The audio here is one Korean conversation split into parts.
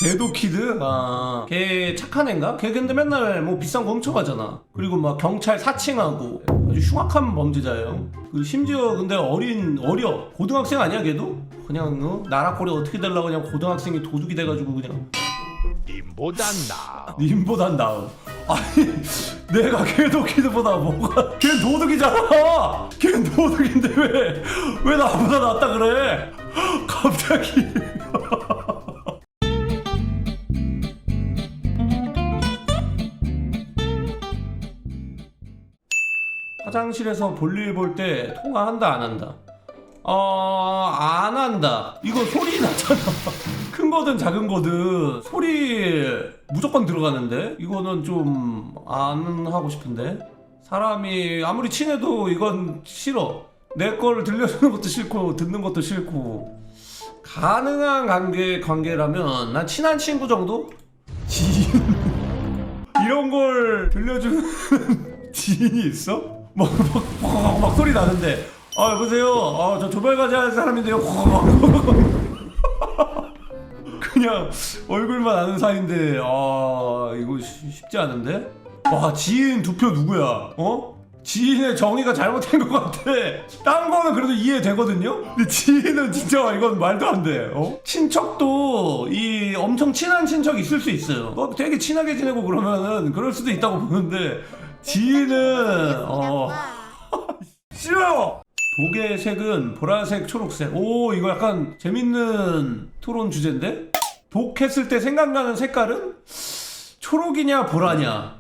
궤도키드? 아, 걔 착한 애인가? 걔 근데 맨날 뭐 비싼 거 훔쳐가잖아. 그리고 막 경찰 사칭하고 아주 흉악한 범죄자예요. 그 심지어 근데 어려. 고등학생 아니야 걔도? 그냥 나라 꼴이 어떻게 되려고 그냥 고등학생이 도둑이 돼가지고 그냥 님보단 나. 님보단 나음. 아니 내가 궤도키드보다 뭐가 걔 도둑이잖아. 걔 도둑인데 왜 나보다 낫다 그래 갑자기. 화장실에서 볼일 볼 때 통화한다 안 한다? 안 한다. 이거 소리 나잖아. 큰 거든 작은 거든 소리 무조건 들어가는데 이거는 좀 안 하고 싶은데. 사람이 아무리 친해도 이건 싫어. 내 거를 들려주는 것도 싫고 듣는 것도 싫고. 가능한 관계라면 난 친한 친구 정도? 지인 이런 걸 들려주는 지인이 있어? 막 소리 나는데 여보세요. 저 조별과제 할 사람인데요. 그냥 얼굴만 아는 사이인데 이거 쉽지 않은데? 와, 지인 두 표 누구야? 지인의 정의가 잘못된 것 같아. 딴 거는 그래도 이해되거든요? 근데 지인은 진짜 이건 말도 안 돼. 친척도 이 엄청 친한 친척이 있을 수 있어요. 되게 친하게 지내고 그러면은 그럴 수도 있다고 보는데 지인은 싫어요. 독의 색은 보라색, 초록색. 오, 이거 약간 재밌는 토론 주제인데? 독 했을 때 생각나는 색깔은 초록이냐 보라냐.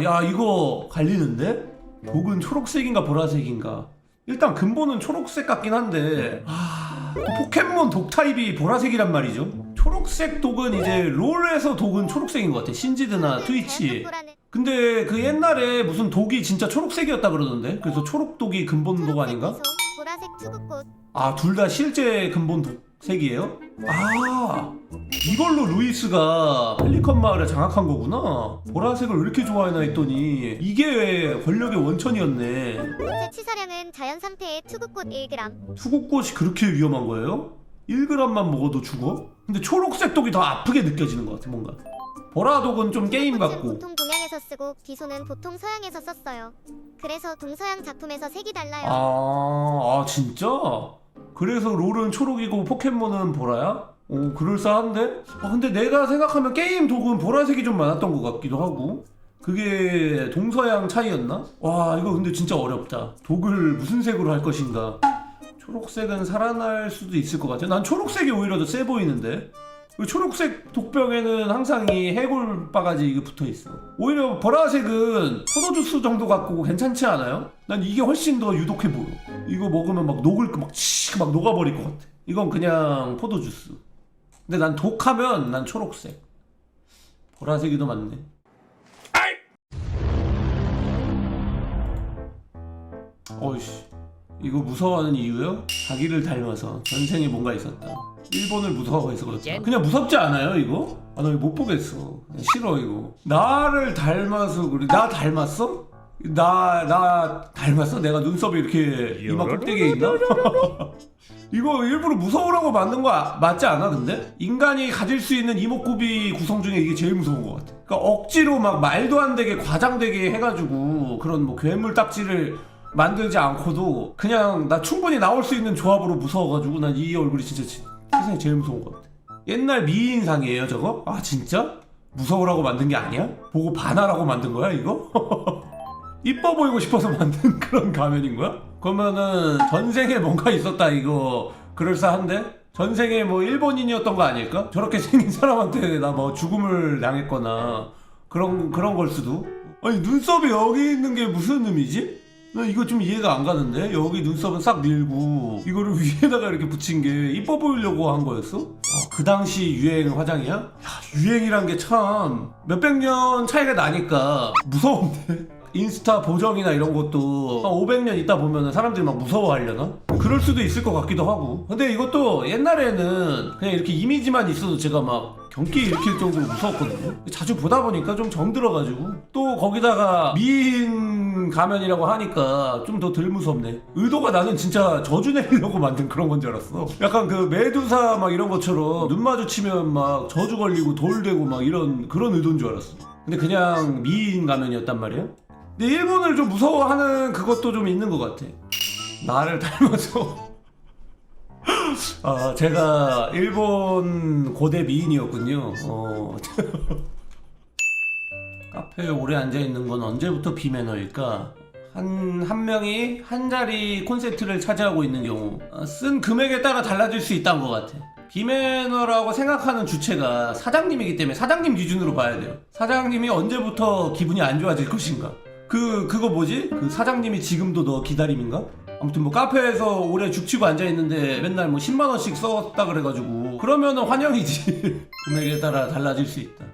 야 이거 갈리는데? 독은 초록색인가 보라색인가. 일단 근본은 초록색 같긴 한데 포켓몬 독 타입이 보라색이란 말이죠. 초록색 독은 이제 롤에서 독은 초록색인 것 같아. 신지드나 트위치. 근데 그 옛날에 무슨 독이 진짜 초록색이었다 그러던데. 그래서 초록독이 근본 독 아닌가? 보라색 투구꽃. 둘 다 실제 근본 독색이에요? 이걸로 루이스가 펠리컨 마을을 장악한 거구나. 보라색을 왜 이렇게 좋아하나 했더니 이게 권력의 원천이었네. 제 치사량은 자연 상태의 투구꽃 1g. 투구꽃이 그렇게 위험한 거예요? 1g만 먹어도 죽어? 근데 초록색 독이 더 아프게 느껴지는 것 같아 뭔가. 보라독은 좀 게임 꽃은 같고. 보통 동양에서 쓰고 기소는 보통 서양에서 썼어요. 그래서 동서양 작품에서 색이 달라요. 진짜? 그래서 롤은 초록이고 포켓몬은 보라야? 그럴싸한데? 근데 내가 생각하면 게임 독은 보라색이 좀 많았던 것 같기도 하고. 그게 동서양 차이였나? 와, 이거 근데 진짜 어렵다. 독을 무슨 색으로 할 것인가. 초록색은 살아날 수도 있을 것 같아. 난 초록색이 오히려 더 세 보이는데. 초록색 독병에는 항상 이 해골 바가지 이게 붙어있어. 오히려 보라색은 포도주스 정도 갖고 괜찮지 않아요? 난 이게 훨씬 더 유독해 보여. 이거 먹으면 막 녹을 막 녹아버릴 것 같아. 이건 그냥 포도주스. 근데 난 독하면 난 초록색. 보라색이 더 많네. 어이씨, 이거 무서워하는 이유요? 자기를 닮아서 전생에 뭔가 있었다. 일본을 무서워해서 그렇다. 그냥 무섭지 않아요 이거? 나 이거 못 보겠어. 싫어 이거. 나를 닮아서 그래. 나 닮았어? 나 닮았어? 내가 눈썹이 이렇게 이마 꼭대기에 있나? 이거 일부러 무서우라고 만든 거 맞지 않아 근데? 인간이 가질 수 있는 이목구비 구성 중에 이게 제일 무서운 것 같아. 그러니까 억지로 막 말도 안 되게 과장되게 해가지고 그런 뭐 괴물 딱지를 만들지 않고도 그냥 나 충분히 나올 수 있는 조합으로 무서워가지고 난 이 얼굴이 진짜 세상에 제일 무서운 것 같아. 옛날 미인상이에요 저거? 진짜? 무서우라고 만든 게 아니야? 보고 반하라고 만든 거야 이거? 이뻐 보이고 싶어서 만든 그런 가면인 거야? 그러면은 전생에 뭔가 있었다 이거 그럴싸한데? 전생에 뭐 일본인이었던 거 아닐까? 저렇게 생긴 사람한테 나 뭐 죽음을 당했거나 그런 걸 수도? 아니 눈썹이 여기 있는 게 무슨 의미지? 나 이거 좀 이해가 안 가는데? 여기 눈썹은 싹 밀고 이거를 위에다가 이렇게 붙인 게 이뻐 보이려고 한 거였어? 그 당시 유행 화장이야? 야, 유행이란 게 참 몇백 년 차이가 나니까 무서운데? 인스타 보정이나 이런 것도 한 500년 있다 보면 사람들이 막 무서워하려나? 그럴 수도 있을 것 같기도 하고. 근데 이것도 옛날에는 그냥 이렇게 이미지만 있어도 제가 막 경기 일으킬 정도로 무서웠거든요. 자주 보다 보니까 좀 정들어가지고 또 거기다가 미인 가면이라고 하니까 좀 더 덜 무섭네. 의도가 나는 진짜 저주 내려고 만든 그런 건 줄 알았어. 약간 그 메두사 막 이런 것처럼 눈 마주치면 막 저주 걸리고 돌 되고 막 이런 그런 의도인 줄 알았어. 근데 그냥 미인 가면이었단 말이야. 근데 일본을 좀 무서워하는 그것도 좀 있는 것 같아. 나를 닮아서 제가 일본 고대 미인이었군요. 카페에 오래 앉아있는 건 언제부터 비매너일까? 한 명이 한 자리 콘센트를 차지하고 있는 경우 쓴 금액에 따라 달라질 수 있다는 것 같아. 비매너라고 생각하는 주체가 사장님이기 때문에 사장님 기준으로 봐야 돼요. 사장님이 언제부터 기분이 안 좋아질 것인가? 그거 뭐지? 그 사장님이 지금도 너 기다림인가? 아무튼 뭐 카페에서 오래 죽치고 앉아있는데 맨날 뭐 10만원씩 썼다 그래가지고 그러면은 환영이지. 금액에 따라 달라질 수 있다.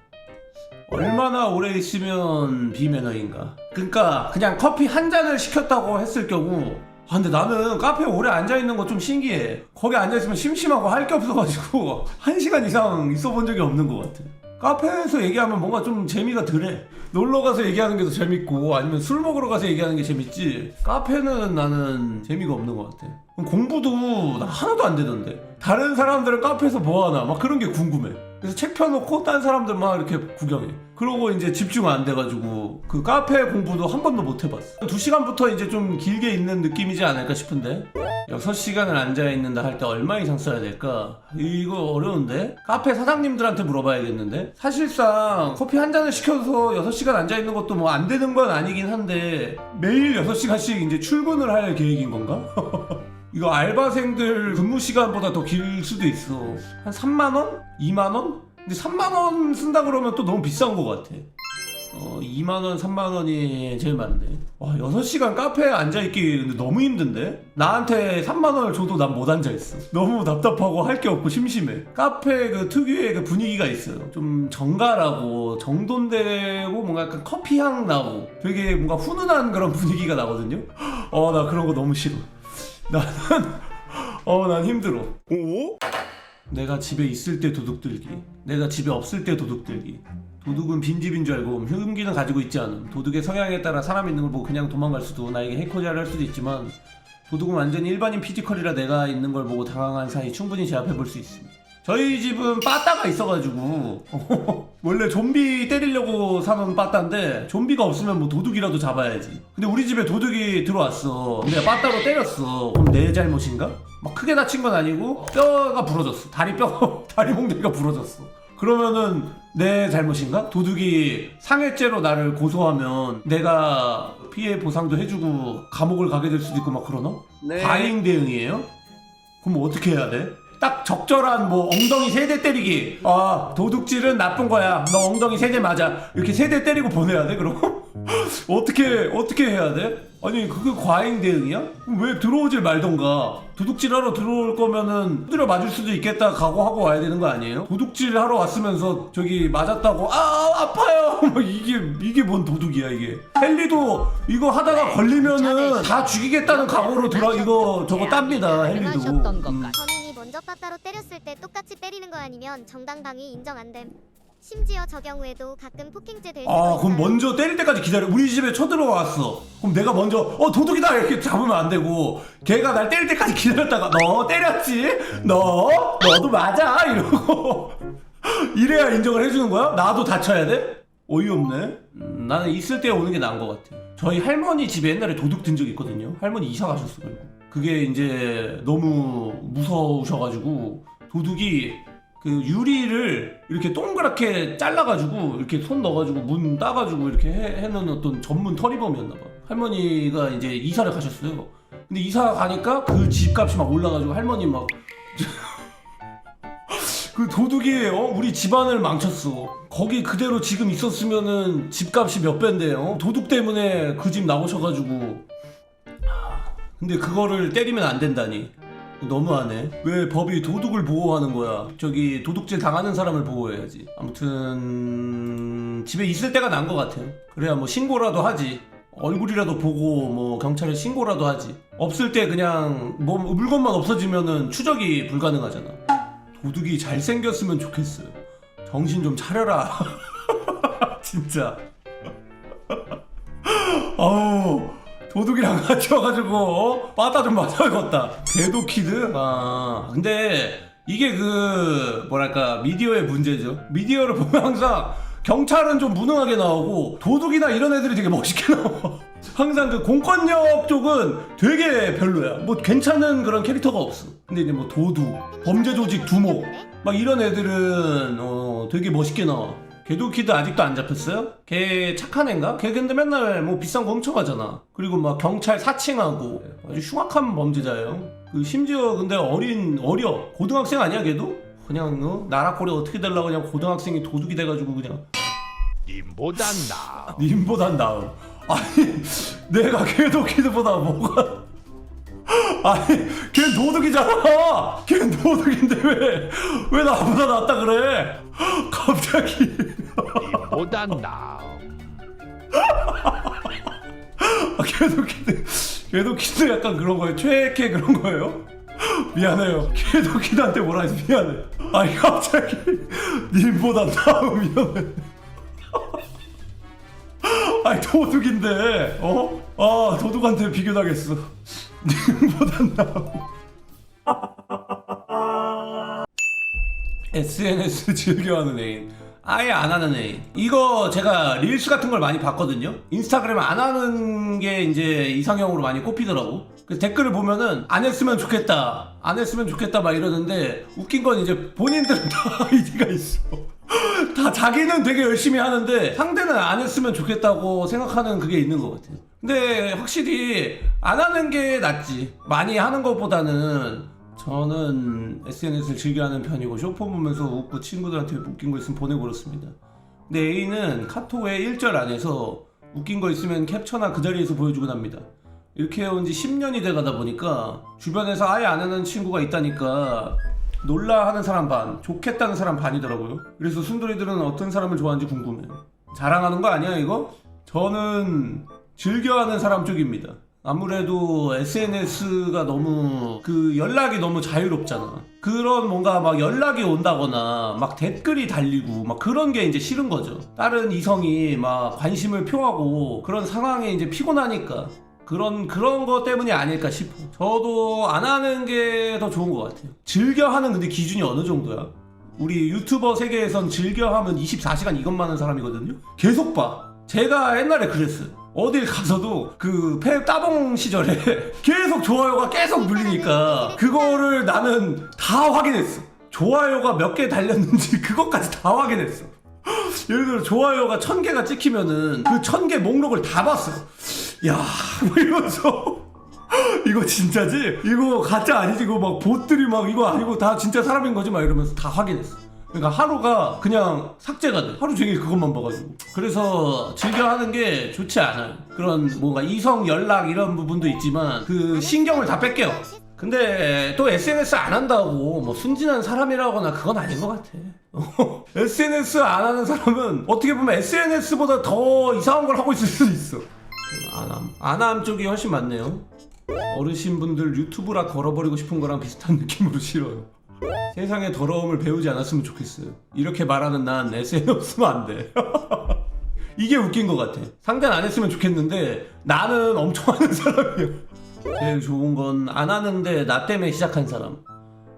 얼마나 오래 있으면 비매너인가? 그러니까 그냥 커피 한 잔을 시켰다고 했을 경우 근데 나는 카페에 오래 앉아있는 거 좀 신기해. 거기 앉아있으면 심심하고 할 게 없어가지고 1시간 이상 있어본 적이 없는 것 같아. 카페에서 얘기하면 뭔가 좀 재미가 덜해. 놀러가서 얘기하는 게 더 재밌고 아니면 술 먹으러 가서 얘기하는 게 재밌지, 카페는 나는 재미가 없는 것 같아. 공부도 나 하나도 안 되던데. 다른 사람들은 카페에서 뭐하나 막 그런 게 궁금해. 그래서 책 펴놓고 딴 사람들 막 이렇게 구경해. 그러고 이제 집중 안 돼가지고 그 카페 공부도 한 번도 못 해봤어. 2시간부터 이제 좀 길게 있는 느낌이지 않을까 싶은데 6시간을 앉아있는다 할 때 얼마 이상 써야 될까? 이거 어려운데? 카페 사장님들한테 물어봐야겠는데? 사실상 커피 한 잔을 시켜서 6시간 앉아있는 것도 뭐 안 되는 건 아니긴 한데 매일 6시간씩 이제 출근을 할 계획인 건가? 이거 알바생들 근무 시간보다 더 길 수도 있어. 한 3만원? 2만원? 근데 3만원 쓴다 그러면 또 너무 비싼 것 같아. 2만원, 3만원이 제일 많은데. 와, 6시간 카페에 앉아있기 근데 너무 힘든데? 나한테 3만원을 줘도 난 못 앉아있어. 너무 답답하고 할 게 없고 심심해. 카페 그 특유의 그 분위기가 있어요. 좀 정갈하고 정돈되고 뭔가 약간 커피향 나고 되게 뭔가 훈훈한 그런 분위기가 나거든요. 나 그런 거 너무 싫어. 난 힘들어. 내가 집에 있을 때 도둑 들기, 내가 집에 없을 때 도둑 들기. 도둑은 빈집인 줄 알고 흉기는 가지고 있지 않음. 도둑의 성향에 따라 사람 있는 걸 보고 그냥 도망갈 수도, 나에게 해코지를 할 수도 있지만 도둑은 완전히 일반인 피지컬이라 내가 있는 걸 보고 당황한 사이 충분히 제압해볼 수 있습니다. 저희 집은 빠따가 있어가지고 원래 좀비 때리려고 사놓은 빠따인데 좀비가 없으면 뭐 도둑이라도 잡아야지. 근데 우리 집에 도둑이 들어왔어. 근데 빠따로 때렸어. 그럼 내 잘못인가? 막 크게 다친 건 아니고 뼈가 부러졌어. 다리 몽둥이가 부러졌어. 그러면은 내 잘못인가? 도둑이 상해죄로 나를 고소하면 내가 피해 보상도 해주고 감옥을 가게 될 수도 있고 막 그러나? 네. 과잉 대응이에요? 그럼 뭐 어떻게 해야 돼? 딱 적절한 뭐 엉덩이 3대 때리기. 도둑질은 나쁜 거야. 너 엉덩이 3대 맞아. 이렇게 3대 때리고 보내야 돼 그럼? 어떻게 해야 돼? 아니 그게 과잉 대응이야? 왜 들어오질 말던가. 도둑질하러 들어올 거면은 두드려 맞을 수도 있겠다 각오하고 와야 되는 거 아니에요? 도둑질하러 왔으면서 저기 맞았다고 아파요 뭐 이게 뭔 도둑이야 이게. 헨리도 이거 하다가 걸리면은 다 죽이겠다는 각오로 저거 땁니다 헨리도. 범인이 먼저 빠따로 때렸을 때 똑같이 때리는 거 아니면 정당방위 인정 안 됨. 심지어 저 경우에도 가끔 폭행죄 될 수도 있어요. 그럼 먼저 때릴 때까지 기다려. 우리 집에 쳐들어왔어. 그럼 내가 먼저 도둑이다 이렇게 잡으면 안 되고 걔가 날 때릴 때까지 기다렸다가 너 때렸지? 너도 맞아 이러고 이래야 인정을 해주는 거야? 나도 다쳐야 돼? 어이없네. 나는 있을 때 오는 게 나은 것 같아. 저희 할머니 집에 옛날에 도둑 든 적 있거든요. 할머니 이사 가셨어. 그게 이제 너무 무서우셔가지고 도둑이 그 유리를 이렇게 동그랗게 잘라가지고 이렇게 손 넣어가지고 문 따가지고 이렇게 해놓은 어떤 전문 터리범이었나봐. 할머니가 이제 이사를 가셨어요. 근데 이사 가니까 그 집값이 막 올라가지고 할머니 막 그 도둑이 우리 집안을 망쳤어. 거기 그대로 지금 있었으면은 집값이 몇 배인데요. 도둑 때문에 그 집 나오셔가지고. 근데 그거를 때리면 안 된다니. 너무하네. 왜 법이 도둑을 보호하는 거야? 저기 도둑질 당하는 사람을 보호해야지. 아무튼 집에 있을 때가 난 것 같아요. 그래야 뭐 신고라도 하지. 얼굴이라도 보고 뭐 경찰에 신고라도 하지. 없을 때 그냥 뭐 물건만 없어지면은 추적이 불가능하잖아. 도둑이 잘생겼으면 좋겠어요. 정신 좀 차려라. 진짜. 아우 도둑이랑 같이 와가지고 빠따 좀 맞아야겠다. 개도키드? 아 근데 이게 그 뭐랄까 미디어의 문제죠. 미디어를 보면 항상 경찰은 좀 무능하게 나오고 도둑이나 이런 애들이 되게 멋있게 나와. 항상 그 공권력 쪽은 되게 별로야. 뭐 괜찮은 그런 캐릭터가 없어. 근데 이제 뭐 도둑, 범죄 조직 두목 막 이런 애들은 되게 멋있게 나와. 개도키드 아직도 안 잡혔어요? 걔 착한 애인가? 걔 근데 맨날 뭐 비싼 거 훔쳐가잖아. 그리고 막 경찰 사칭하고 아주 흉악한 범죄자예요. 그 심지어 근데 어려 고등학생 아니야 걔도? 그냥 나라 꼴이 어떻게 되려고 그냥 고등학생이 도둑이 돼가지고 그냥 님보단 나. 님보단 나음. 아니 내가 개도키드보다 뭐가 아니 걔 도둑이잖아. 걔 도둑인데 왜 나보다 낫다 그래 갑자기. 님보단 나. 개도키드 약간 그런 거예요. 최애캐 그런 거예요. 미안해요. 개도키드한테 뭐라 해서 미안해. 아니 갑자기 님보다 나음 미안해. 아니 도둑인데 아 도둑한테 비교당했어. 님보단 나음. SNS 즐겨하는 애인, 아예 안 하는 애인. 이거 제가 릴스 같은 걸 많이 봤거든요. 인스타그램 안 하는 게 이제 이상형으로 많이 꼽히더라고. 그래서 댓글을 보면은 안 했으면 좋겠다, 안 했으면 좋겠다 막 이러는데 웃긴 건 이제 본인들은 다 아이디가 있어. 다 자기는 되게 열심히 하는데 상대는 안 했으면 좋겠다고 생각하는 그게 있는 것 같아요. 근데 확실히 안 하는 게 낫지. 많이 하는 것보다는. 저는 SNS를 즐겨하는 편이고 쇼폼 보면서 웃고 친구들한테 웃긴 거 있으면 보내고 그렇습니다. 근데 A는 카톡에 1절 안에서 웃긴 거 있으면 캡처나 그 자리에서 보여주곤 합니다. 이렇게 해온 지 10년이 돼가다 보니까 주변에서 아예 안 하는 친구가 있다니까 놀라하는 사람 반, 좋겠다는 사람 반이더라고요. 그래서 순돌이들은 어떤 사람을 좋아하는지 궁금해요. 자랑하는 거 아니야 이거? 저는 즐겨하는 사람 쪽입니다. 아무래도 SNS가 너무 그 연락이 너무 자유롭잖아. 그런 뭔가 막 연락이 온다거나 막 댓글이 달리고 막 그런 게 이제 싫은 거죠. 다른 이성이 막 관심을 표하고 그런 상황에 이제 피곤하니까 그런 거 때문이 아닐까 싶어. 저도 안 하는 게 더 좋은 것 같아요. 즐겨하는 근데 기준이 어느 정도야? 우리 유튜버 세계에선 즐겨하면 24시간 이것만 하는 사람이거든요. 계속 봐. 제가 옛날에 그랬어요. 어딜 가서도 그 폐 따봉 시절에 계속 좋아요가 계속 눌리니까 그거를 나는 다 확인했어. 좋아요가 몇 개 달렸는지 그것까지 다 확인했어. 예를 들어 좋아요가 1000개가 찍히면은 그 1000개 목록을 다 봤어. 야, 뭐 이러면서 이거 진짜지? 이거 가짜 아니지? 이거 막 봇들이 막 이거 아니고 다 진짜 사람인 거지? 막 이러면서 다 확인했어. 그러니까 하루가 그냥 삭제가 돼. 하루 종일 그것만 봐가지고. 그래서 즐겨하는 게 좋지 않아요. 그런 뭔가 이성 연락 이런 부분도 있지만 그 신경을 다 뺏겨요. 근데 또 SNS 안 한다고 뭐 순진한 사람이라거나 그건 아닌 것 같아. SNS 안 하는 사람은 어떻게 보면 SNS보다 더 이상한 걸 하고 있을 수도 있어. 안함 쪽이 훨씬 많네요. 어르신분들 유튜브라 걸어버리고 싶은 거랑 비슷한 느낌으로 싫어요. 세상의 더러움을 배우지 않았으면 좋겠어요. 이렇게 말하는 난 SNS 없으면 안 돼. 이게 웃긴 것 같아. 상대는 안 했으면 좋겠는데 나는 엄청 하는 사람이야. 제일 좋은 건 안 하는데 나 때문에 시작한 사람.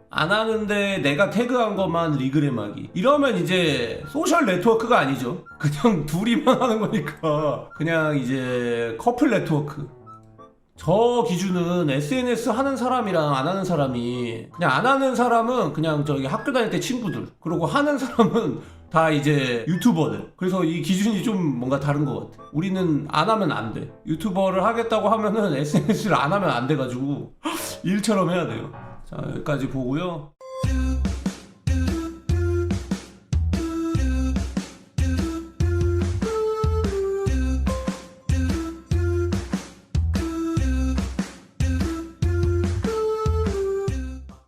안 하는데 내가 태그한 것만 리그램하기. 이러면 이제 소셜 네트워크가 아니죠. 그냥 둘이만 하는 거니까 그냥 이제 커플 네트워크. 저 기준은 SNS 하는 사람이랑 안 하는 사람이, 그냥 안 하는 사람은 그냥 저기 학교 다닐 때 친구들, 그리고 하는 사람은 다 이제 유튜버들. 그래서 이 기준이 좀 뭔가 다른 것 같아. 우리는 안 하면 안 돼. 유튜버를 하겠다고 하면은 SNS를 안 하면 안 돼가지고 일처럼 해야 돼요. 자, 여기까지 보고요.